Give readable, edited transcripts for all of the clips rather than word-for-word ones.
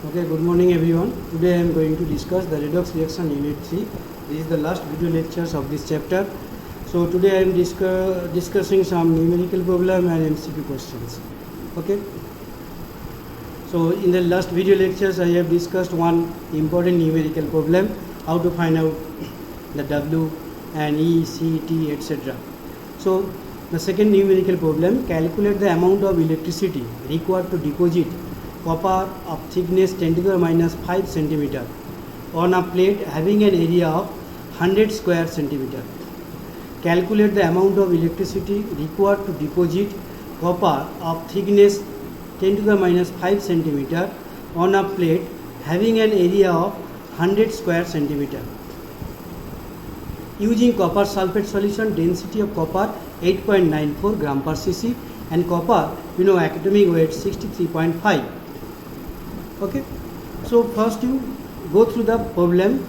Okay, good morning everyone. Today I am going to discuss the redox reaction unit 3. This is the last video lectures of this chapter. So today I am discussing some numerical problem and MCQ questions. Okay. So in the last video lectures I have discussed one important numerical problem, how to find out the W and E, C, T, etc. So the second numerical problem, calculate the amount of electricity required to deposit copper of thickness 10 to the minus 5 centimeter on a plate having an area of 100 square centimeter. Calculate the amount of electricity required to deposit copper of thickness 10 to the minus 5 centimeter on a plate having an area of 100 square centimeter. Using copper sulfate solution, density of copper 8.94 gram per cc and copper atomic weight 63.5. Okay, so first you go through the problem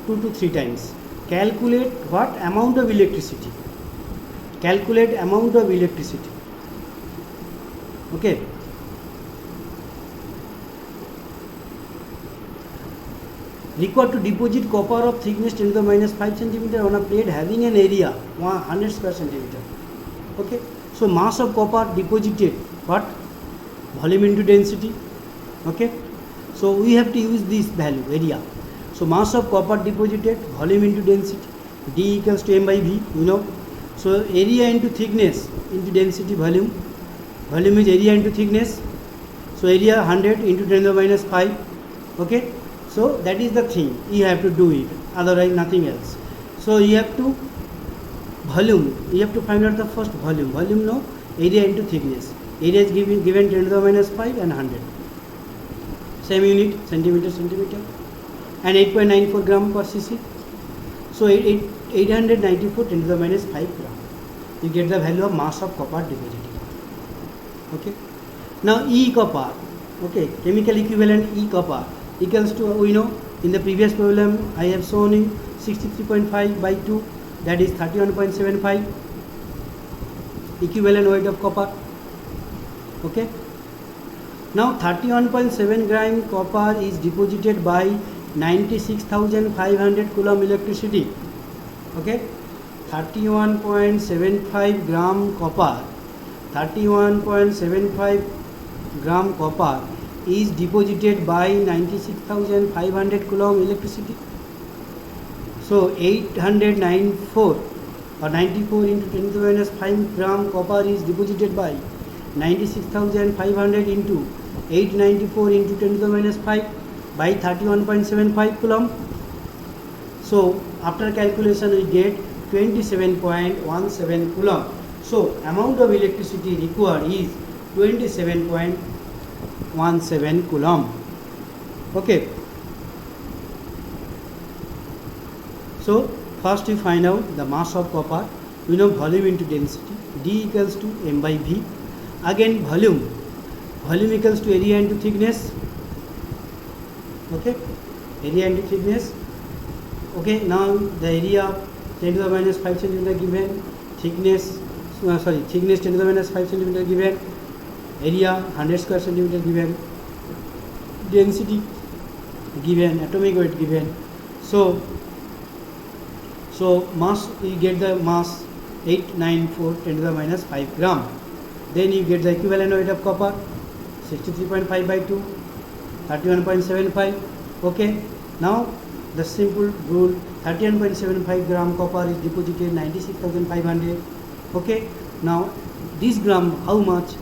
2 to 3 times. Calculate what amount of electricity. Calculate amount of electricity. Okay. Required to deposit copper of thickness 10 to the minus 5 centimeter on a plate having an area 100 square centimeter. Okay. So mass of copper deposited, what? Volume into density. Okay. So we have to use this value, area. So mass of copper deposited, volume into density, D equals to M by V, So area into thickness into density, volume. Volume is area into thickness. So area 100 into 10 to the minus 5. Okay. So that is the thing, you have to do it, otherwise nothing else. So you have to volume, you have to find out the first volume. Volume no, area into thickness. Area is given 10 to the minus 5 and 100. Same unit, centimeter, and 8.94 gram per cc. So 894 10 to the minus 5 gram. You get the value of mass of copper deposited. Okay. Now E copper, okay, chemical equivalent E copper equals to, in the previous problem I have shown you 63.5 by 2, that is 31.75 equivalent weight of copper. Okay. Now 31.7 gram copper is deposited by 96,500 coulomb electricity. Okay. 31.75 gram copper, 31.75 gram copper is deposited by 96,500 coulomb electricity. So 894 or 94 into 10 to the minus 5 gram copper is deposited by 96,500 into 894 into 10 to the minus 5 by 31.75 coulomb. So after calculation we get 27.17 coulomb. So amount of electricity required is 27.17 coulomb. Okay. So first we find out the mass of copper. We know volume into density. D equals to M by V. Again volume. Volume equals to area into thickness. Okay. Area into thickness. Okay. Now the area 10 to the minus 5 centimeter given. Thickness 10 to the minus 5 centimeter given. Area 100 square centimeter given, density given, atomic weight given. So mass, you get the mass 894 10 to the minus 5 gram. Then you get the equivalent weight of copper 63.5 by 2, 31.75. Okay. Now the simple rule, 31.75 gram copper is deposited 96,500. Okay. Now this gram, how much?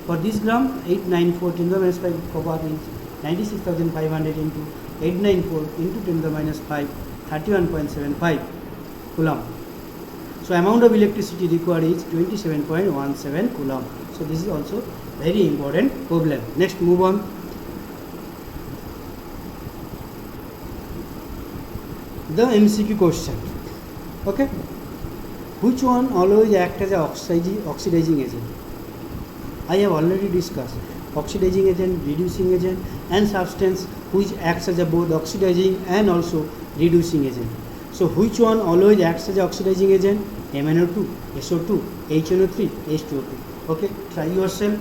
For this gram, 894 10 to the minus 5 copper is 96,500 into 894 into 10 to the minus 5, 31.75 coulomb. So amount of electricity required is 27.17 coulomb. So this is also very important problem. Next, move on. The MCQ question. Okay. Which one always act as an oxidizing agent? I have already discussed oxidizing agent, reducing agent and substance which acts as a both oxidizing and also reducing agent. So which one always acts as an oxidizing agent? MnO2, SO2, HNO3, H2O2. Okay, try yourself.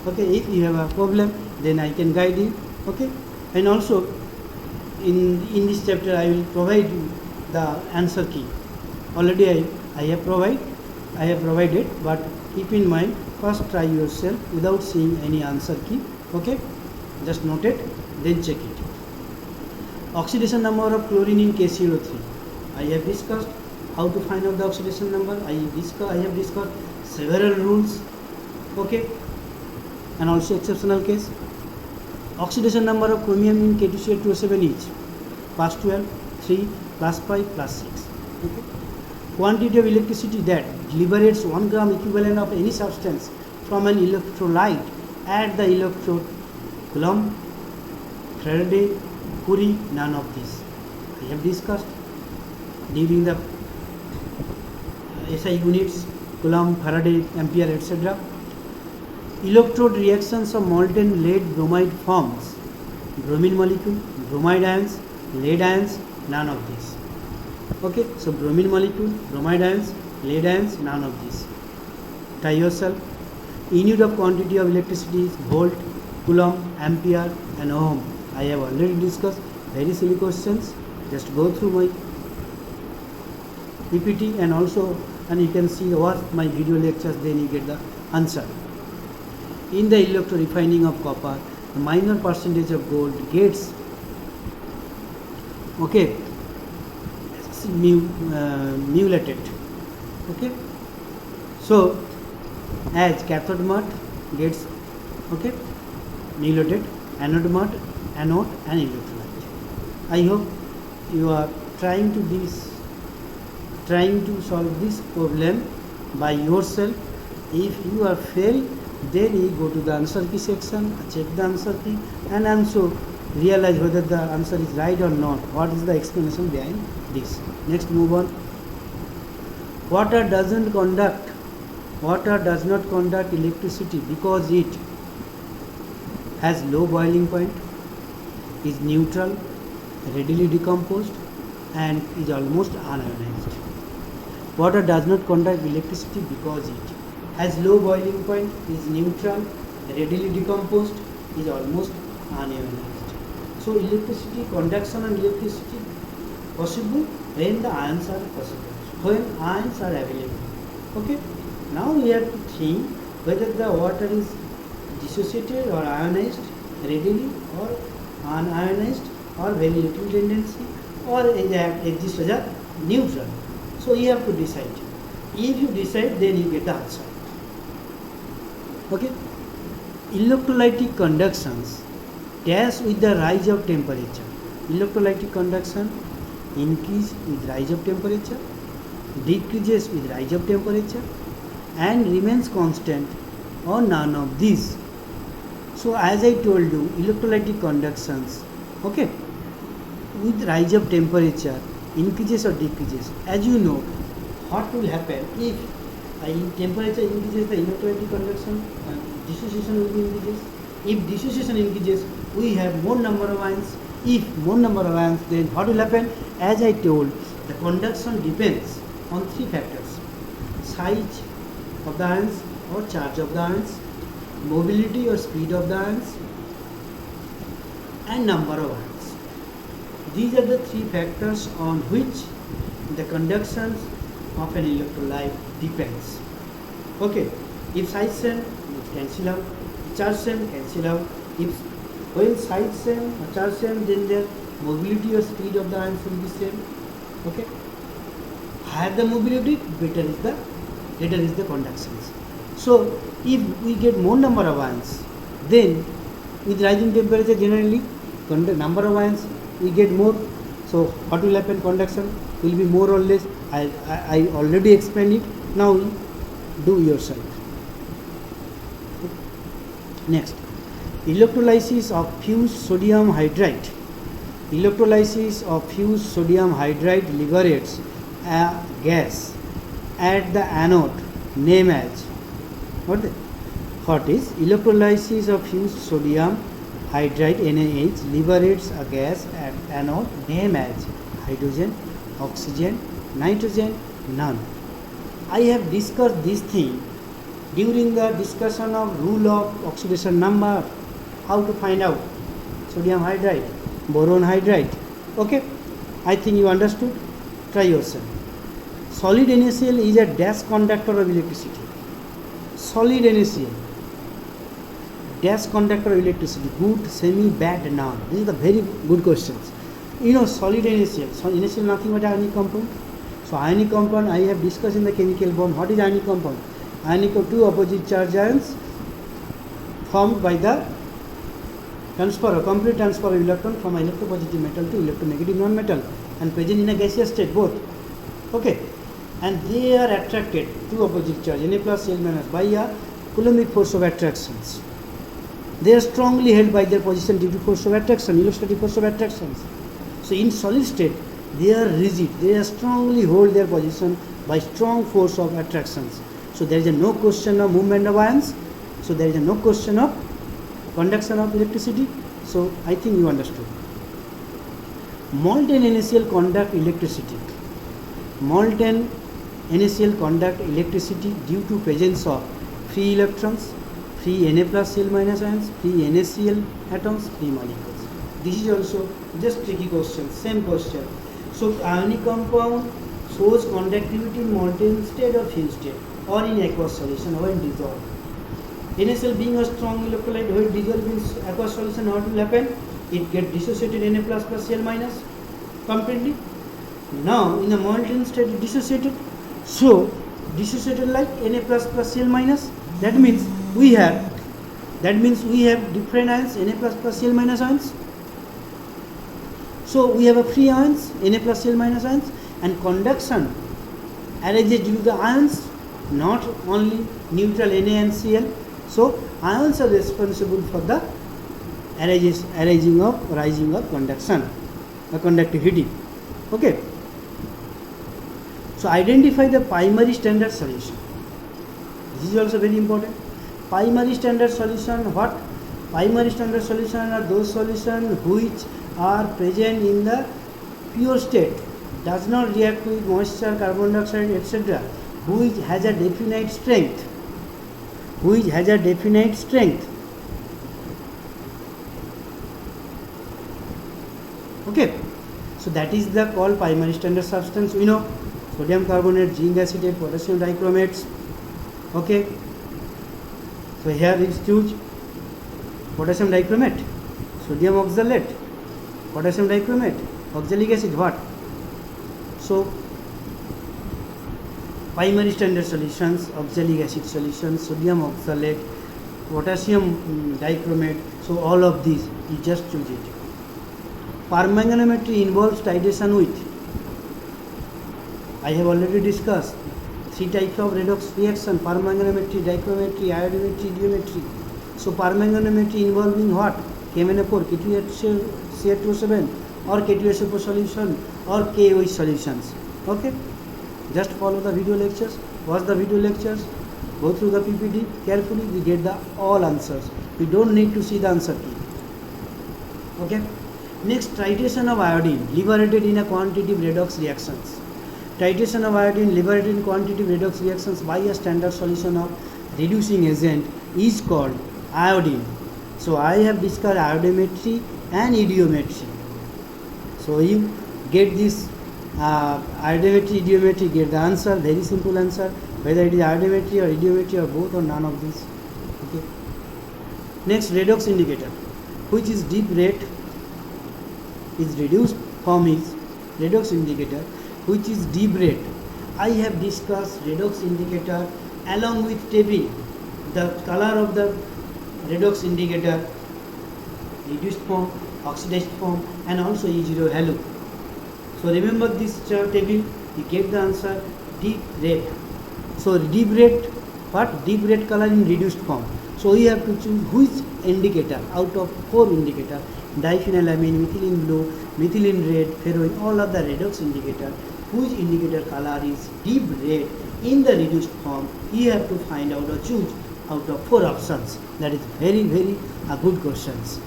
Okay, if you have a problem then I can guide you. Okay, and also in this chapter I will provide you the answer key. Already I have provided, but keep in mind, first try yourself without seeing any answer key. Okay, just note it, then check it. Oxidation number of chlorine in KClO3. I have discussed how to find out the oxidation number. I have discussed several rules. Okay, and also exceptional case. Oxidation number of chromium in K2Cl2O7 is plus 12, 3, plus 5, plus 6. Okay. Quantity of electricity that liberates 1 gram equivalent of any substance from an electrolyte at the electrode: Coulomb, Faraday, Curie, none of these. I have discussed during the SI units: Coulomb, Faraday, Ampere, etc. Electrode reactions of molten lead bromide forms bromine molecule, bromide ions, lead ions, none of these. Okay, so bromine molecule, bromide ions, lead ions, none of these. Try yourself. Unit of quantity of electricity is volt, coulomb, ampere, and ohm. I have already discussed. Very silly questions. Just go through my PPT and you can see watch my video lectures, then you get the answer. In the electro refining of copper, the minor percentage of gold gets mulated. Okay, so as cathode mud gets mulated, anode mud, anode and electrolyte. I hope you are trying to solve this problem by yourself. If you are failed, then you go to the answer key section, check the answer key, and also realize whether the answer is right or not. What is the explanation behind this? Next, move on. Water does not conduct electricity because it has low boiling point, is neutral, readily decomposed, and is almost unionized. Water does not conduct electricity because it has low boiling point, is neutral, readily decomposed, is almost unionized. So electricity, conduction and electricity possible when the ions are possible, when ions are available. Okay, now we have to think whether the water is dissociated or ionized readily, or unionized, or very little tendency, or exists as a neutral. So you have to decide. If you decide, then you get the answer. Okay, electrolytic conductions dash with the rise of temperature. Electrolytic conduction increase with rise of temperature, decreases with rise of temperature, and remains constant or none of these. So as I told you, electrolytic conductions, okay, with rise of temperature increases or decreases. As you know, what will happen if temperature increases, the electrolytic conduction dissociation will be increases. If dissociation increases, we have more number of ions. If more number of ions, then what will happen? As I told, the conduction depends on three factors: size of the ions or charge of the ions, mobility or speed of the ions, and number of ions. These are the three factors on which the conduction of an electrolyte depends. Okay, if size same, it cancel out. Charge same, cancel out. If when size same or charge same, then their mobility or speed of the ions will be same. Okay, higher the mobility, greater is the conductance. So if we get more number of ions, then with rising temperature generally number of ions we get more. So what will happen? Conduction will be more or less. I already explained it. Now do yourself. Next, electrolysis of fused sodium hydride. Electrolysis of fused sodium hydride liberates a gas at the anode named as what is electrolysis of fused sodium hydride NaH liberates a gas at anode named as hydrogen, oxygen, nitrogen, none. I have discussed this thing during the discussion of rule of oxidation number, how to find out. sodium hydride, boron hydride. Okay, I think you understood. Try yourself. Solid NaCl is a dash conductor of electricity. Solid NaCl, dash conductor of electricity. Good, semi, bad, none. These are the very good questions. You know, solid NaCl. Solid NaCl nothing but ionic compound. So ionic compound I have discussed in the chemical bond. What is ionic compound? Ionic of two opposite charge ions formed by the complete transfer of electron from electropositive metal to electronegative non-metal and present in a gaseous state both. Okay, and they are attracted to opposite charge Na plus Cl minus by a Coulombic force of attractions. They are strongly held by their position due to force of attraction, electrostatic force of attractions. So in solid state they are rigid, they are strongly hold their position by strong force of attractions. So there is no question of movement of ions, so there is no question of conduction of electricity. So I think you understood. Molten NaCl conduct electricity. Molten NaCl conduct electricity due to presence of free electrons, free Na plus Cl minus ions, free NaCl atoms, free molecules. This is also just tricky question, same question. So ionic compound shows conductivity in molten state or fused state or in aqueous solution when dissolved. NaCl being a strong electrolyte, when dissolved in aqueous solution, what will happen? It gets dissociated Na plus Cl minus completely. Now in the molten state it dissociated. So dissociated like Na plus Cl minus. That means we have different ions, Na plus Cl minus ions. So we have a free ions, Na plus Cl minus ions, and conduction arises due to the ions, not only neutral Na and Cl. So ions are responsible for the rising of conduction, the conductivity. Okay. So identify the primary standard solution. This is also very important. Primary standard solution, what? Primary standard solution are those solutions which are present in the pure state, does not react with moisture, carbon dioxide, etc., which has a definite strength. Okay, so that is the called primary standard substance. We know sodium carbonate, zinc acetate, potassium dichromates. Okay, so here is choose potassium dichromate, sodium oxalate, potassium dichromate, oxalic acid. What? So primary standard solutions, oxalic acid solutions, sodium oxalate, potassium dichromate. So all of these you just choose it. Permanganometry involves titration with, I have already discussed, three types of redox reaction: permanganometry, dichrometry, iodometry, ideometry. So permanganometry involving what? KMnO4, K2HCl7 or K2SO4 solution or KOH solutions. Okay, just follow the video lectures, watch the video lectures, go through the PPT carefully, we get the all answers. We don't need to see the answer key. Okay. Next, titration of iodine liberated in a quantitative redox reactions. Titration of iodine liberated in quantitative redox reactions by a standard solution of reducing agent is called iodine. So I have discussed iodometry and ideometry. So you get this iodometry, ideometry, get the answer, very simple answer, whether it is iodometry or ideometry or both or none of these. Okay. Next, redox indicator, which is deep red, is reduced form is redox indicator, which is deep red. I have discussed redox indicator along with table, the color of the redox indicator, reduced form, oxidized form, and also E0 halo. So remember this table, you get the answer deep red. So deep red, what? Deep red color in reduced form. So we have to choose which indicator out of 4 indicator: diphenylamine, methylene blue, methylene red, ferroin, all of the redox indicator. Whose indicator color is deep red in the reduced form? You have to find out or choose out of 4 options. That is very good questions.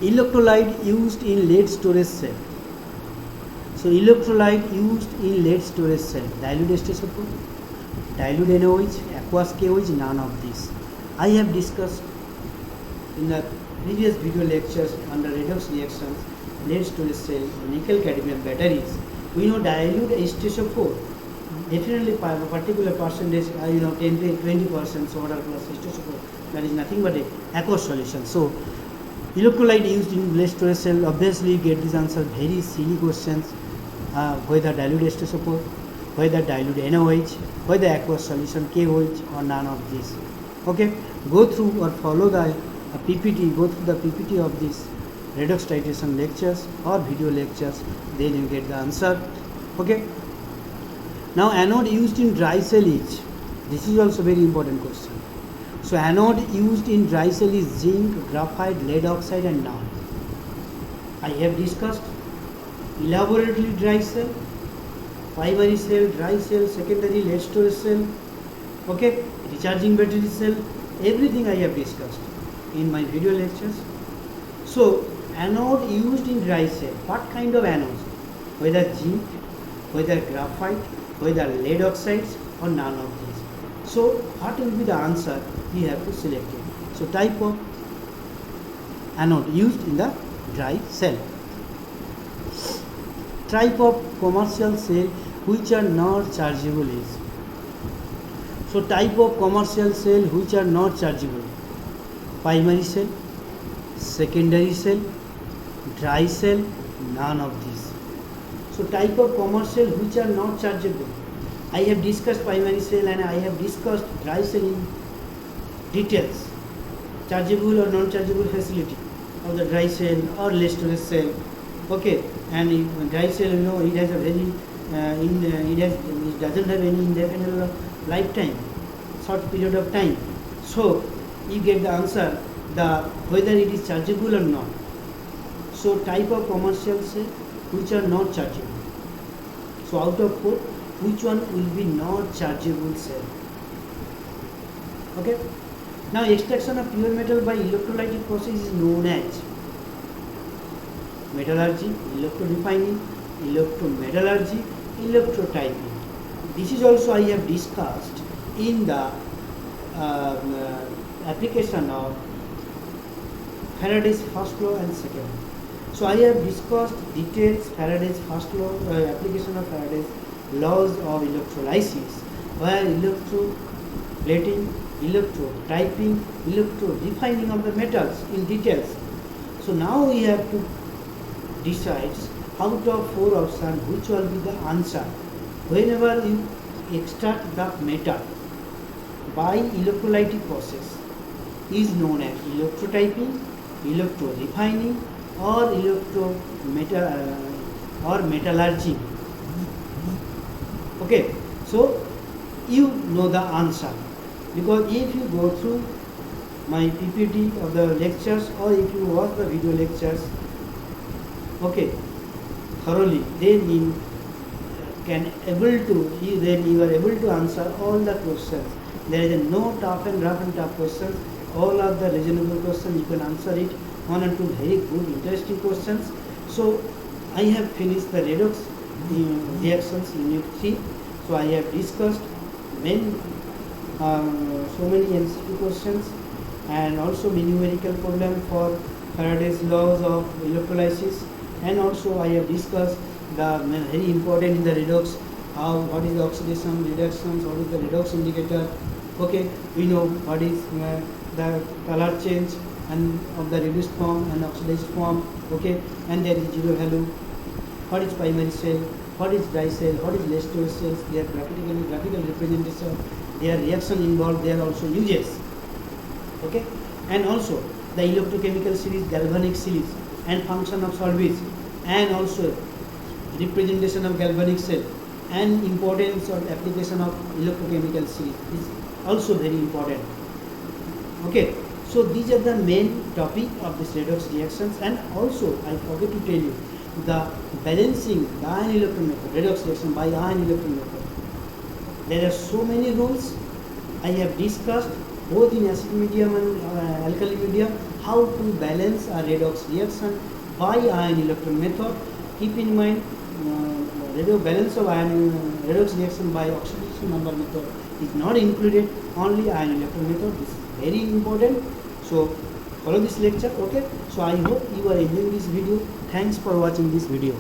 Electrolyte used in lead storage cell. So electrolyte used in lead storage cell: dilute H2SO4, dilute NaOH, aqueous KOH, none of these. I have discussed in the previous video lectures under redox reactions, lead storage cell, nickel cadmium batteries. We know dilute H2SO4, definitely particular percentage, 10 to 20% soda plus H2SO4, that is nothing but a aqueous solution. So electrolyte used in lead storage cell, obviously get this answer, very silly questions, whether dilute H2SO4, whether dilute NaOH, whether aqueous solution KOH, or none of these. Okay, go through or follow the PPT, go through the PPT of this redox titration lectures or video lectures, then you get the answer. Okay, now anode used in dry cell is, this is also very important question. So anode used in dry cell is zinc, graphite, lead oxide and none. I have discussed elaborately dry cell, primary cell, dry cell, secondary lead storage cell, okay, recharging battery cell, everything I have discussed in my video lectures. So anode used in dry cell, what kind of anodes? Whether zinc, whether graphite, whether lead oxides or none of these. So what will be the answer? We have to select it. So type of anode used in the dry cell. Type of commercial cell which are not chargeable is. So type of commercial cell which are not chargeable: primary cell, secondary cell, dry cell, none of these. So type of commercial which are not chargeable. I have discussed primary cell and I have discussed dry cell in details. Chargeable or non-chargeable facility of the dry cell or lead storage cell. Okay, and in dry cell, it has a very it doesn't have any indefinite lifetime, short period of time. So you get the answer, whether it is chargeable or not. So type of commercial cell which are not chargeable. So out of 4, which one will be not chargeable cell? Okay. Now extraction of pure metal by electrolytic process is known as metallurgy, electrorefining, electrometallurgy, electrotyping. This is also I have discussed in the application of Faraday's first law and second law. So I have discussed details Faraday's first law, application of Faraday's laws of electrolysis, where electroplating, electrotyping, electrorefining of the metals in details. So now we have to decide out of 4 options which will be the answer. Whenever you extract the metal by electrolytic process is known as electrotyping, electrorefining, or metallurgy. Okay, so you know the answer, because if you go through my PPT of the lectures or if you watch the video lectures, okay, thoroughly, then you are able to answer all the questions. There is no rough and tough questions. All of the reasonable questions you can answer it. 1 and 2 very good, interesting questions. So I have finished the redox reactions unit 3. So I have discussed so many MCQ questions and also numerical problem for Faraday's laws of electrolysis, and also I have discussed the very important in the redox, what is the oxidation, reductions, what is the redox indicator. Okay, we know what is the color change and of the reduced form and oxidized form. Okay, and there is zero value. What is primary cell, what is dry cell, what is lead storage cells, their graphical representation, their reaction involved, their also uses. Okay, and also the electrochemical series, galvanic series, and function of solvents, and also representation of galvanic cell, and importance of application of electrochemical series is also very important. Okay, so these are the main topic of this redox reactions, and also I forget to tell you the balancing the ion electron method, redox reaction by ion electron method. There are so many rules I have discussed both in acid medium and alkali medium, how to balance a redox reaction by ion electron method. Keep in mind, balance of ion redox reaction by oxidation number method is not included, only ion electron method. This is very important. So follow this lecture. Okay, so I hope you are enjoying this video. Thanks for watching this video.